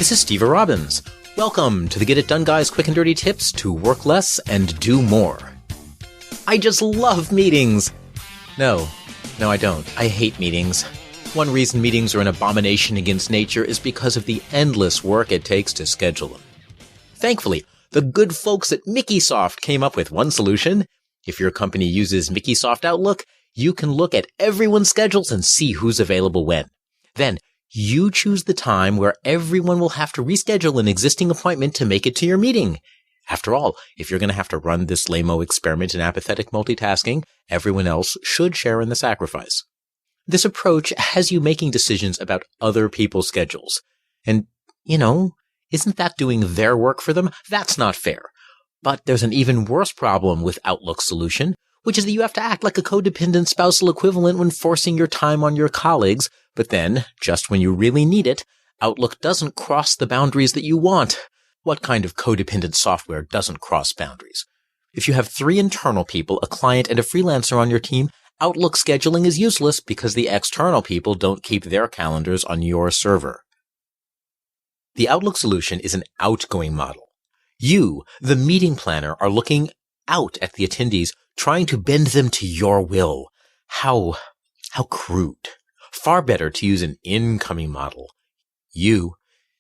This is Steve Robbins. Welcome to the Get It Done Guys quick and dirty tips to work less and do more. I just love meetings. No, I don't. I hate meetings. One reason meetings are an abomination against nature is because of the endless work it takes to schedule them. Thankfully, the good folks at Mickeysoft came up with one solution. If your company uses Mickeysoft Outlook, you can look at everyone's schedules and see who's available when. Then, you choose the time where everyone will have to reschedule an existing appointment to make it to your meeting. After all, if you're going to have to run this lame-o experiment in apathetic multitasking, everyone else should share in the sacrifice. This approach has you making decisions about other people's schedules. And, isn't that doing their work for them? That's not fair. But there's an even worse problem with Outlook's solution, which is that you have to act like a codependent spousal equivalent when forcing your time on your colleagues, but then, just when you really need it, Outlook doesn't cross the boundaries that you want. What kind of codependent software doesn't cross boundaries? If you have 3 internal people, a client, and a freelancer on your team, Outlook scheduling is useless because the external people don't keep their calendars on your server. The Outlook solution is an outgoing model. You, the meeting planner, are looking out at the attendees, trying to bend them to your will. How crude. Far better to use an incoming model. You,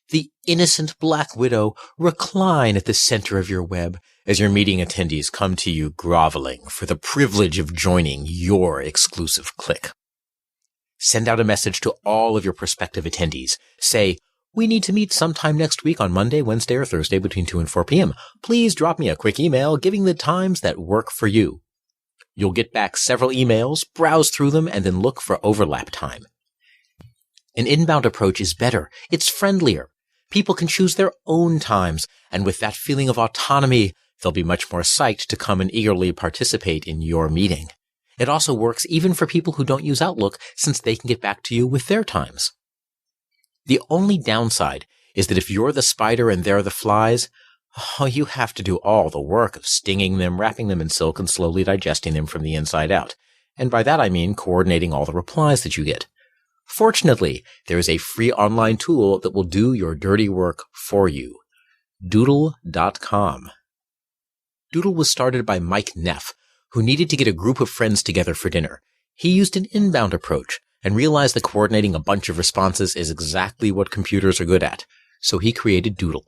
the innocent black widow, recline at the center of your web as your meeting attendees come to you groveling for the privilege of joining your exclusive clique. Send out a message to all of your prospective attendees. Say, we need to meet sometime next week on Monday, Wednesday, or Thursday between 2 and 4 p.m. Please drop me a quick email giving the times that work for you. You'll get back several emails, browse through them, and then look for overlap time. An inbound approach is better. It's friendlier. People can choose their own times, and with that feeling of autonomy, they'll be much more psyched to come and eagerly participate in your meeting. It also works even for people who don't use Outlook, since they can get back to you with their times. The only downside is that if you're the spider and they're the flies, you have to do all the work of stinging them, wrapping them in silk, and slowly digesting them from the inside out. And by that I mean coordinating all the replies that you get. Fortunately, there is a free online tool that will do your dirty work for you. Doodle.com. Doodle was started by Mike Neff, who needed to get a group of friends together for dinner. He used an inbound approach and realized that coordinating a bunch of responses is exactly what computers are good at. So he created Doodle.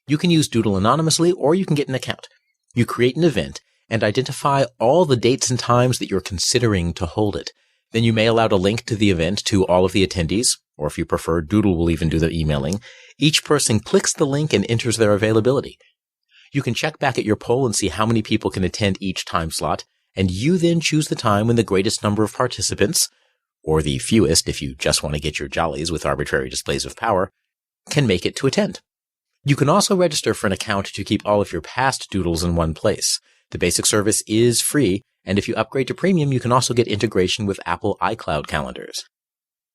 You can use Doodle anonymously, or you can get an account. You create an event and identify all the dates and times that you're considering to hold it. Then you mail out a link to the event to all of the attendees, or if you prefer, Doodle will even do the emailing. Each person clicks the link and enters their availability. You can check back at your poll and see how many people can attend each time slot, and you then choose the time when the greatest number of participants, or the fewest if you just want to get your jollies with arbitrary displays of power, can make it to attend. You can also register for an account to keep all of your past doodles in one place. The basic service is free, and if you upgrade to premium, you can also get integration with Apple iCloud calendars.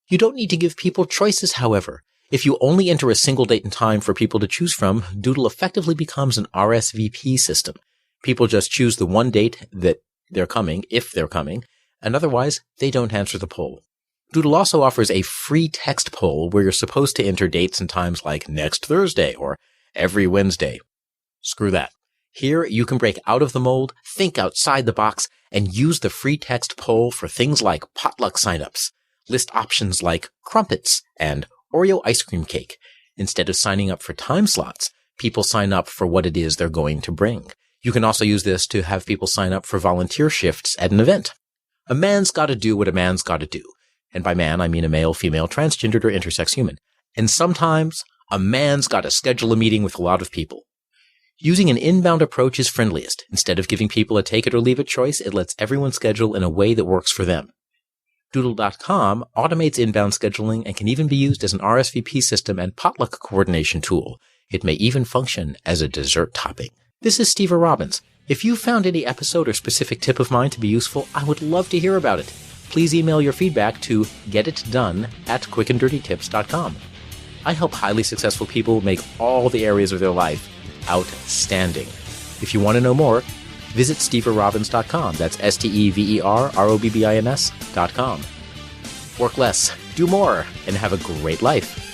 You don't need to give people choices, however. If you only enter a single date and time for people to choose from, Doodle effectively becomes an RSVP system. People just choose the one date that they're coming, if they're coming, and otherwise, they don't answer the poll. Doodle also offers a free text poll where you're supposed to enter dates and times like next Thursday or every Wednesday. Screw that. Here, you can break out of the mold, think outside the box, and use the free text poll for things like potluck signups. List options like crumpets and Oreo ice cream cake. Instead of signing up for time slots, people sign up for what it is they're going to bring. You can also use this to have people sign up for volunteer shifts at an event. A man's gotta do what a man's gotta do. And by man, I mean a male, female, transgendered, or intersex human. And sometimes, a man's gotta schedule a meeting with a lot of people. Using an inbound approach is friendliest. Instead of giving people a take it or leave it choice, it lets everyone schedule in a way that works for them. Doodle.com automates inbound scheduling and can even be used as an RSVP system and potluck coordination tool. It may even function as a dessert topping. This is Steve Robbins. If you found any episode or specific tip of mine to be useful, I would love to hear about it. Please email your feedback to getitdone@quickanddirtytips.com. I help highly successful people make all the areas of their life outstanding. If you want to know more, visit steverobbins.com. That's SteverRobbins.com. Work less, do more, and have a great life.